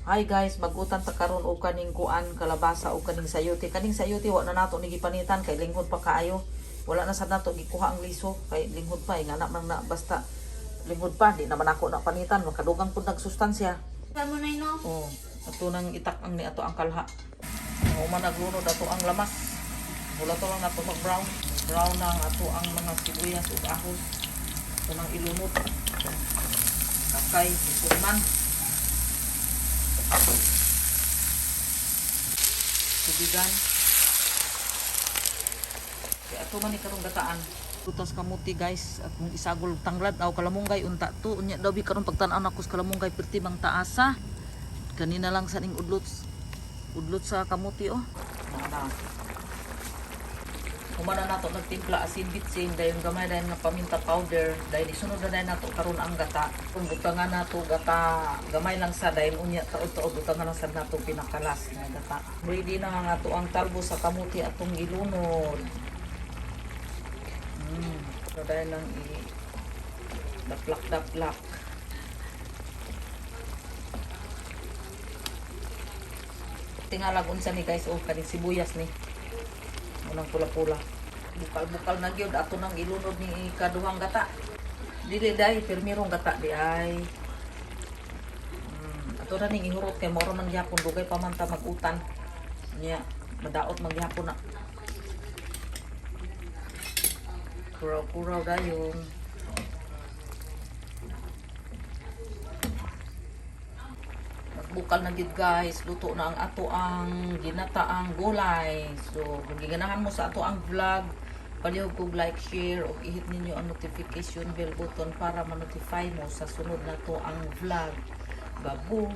Hi guys, magutan ta karon og kaning kuan kalabasa og kaning sayote. Kaning sayote wa na nato ni gipanitan kay linghod pa kaayo. Wala na sad nato gikuha ang liso kay linghod pa nga man na basta linghod pa di naman ako na panitan makadugang pud nagsustansya. Kamo na no. Oh, ato nang itak ang ni ato ang kalha. Mao man naglunod ato ang lamas. Wala to lang nato mag-brown. Brown na ang ato ang mga sibuyas ug ahos. Ito nang ilunod. Kakay, isuman. Tubigan. Kaya ito man ikarong gataan. Tutas kamuti guys at mong isagol tanglad aw kalamunggay unta to unya daw bi karon pagtan-aw nako sa kalamunggay perti bang taasa. Kanina lang sa ning udlot sa kamuti oh. Ana. Humana nato nagtimpla asin bitsin dayon gamay dayon nga paminta powder dayon isunod na dayon nato karon ang gata. Kung butangan nato gata gamay lang sa dayon unya taod-taod butangan lang sa nato pinakalas nga gata. Ready na nga ato ang talbo sa kamuti atong ilunod. So dayon lang daplak. Tingalag unsa ni guys oh kaning sibuyas ni. Unang pula-pula. Bukal-bukal na gyud ato nang ilunod ni kaduhang gata. Dili dai permirong gata di ay. Ato na ning ihurot kay moro man gyapon dugay pa man ta magutan. Nya madaot magyapon na. Kuraw-kuraw dayon. Bukal na gid guys, luto na ang ato ang ginataang gulay. So, kung giganahan mo sa ato ang vlog, palihog kog like, share, o i-hit ninyo ang notification bell button para ma-notify mo sa sunod na to ang vlog. Babu!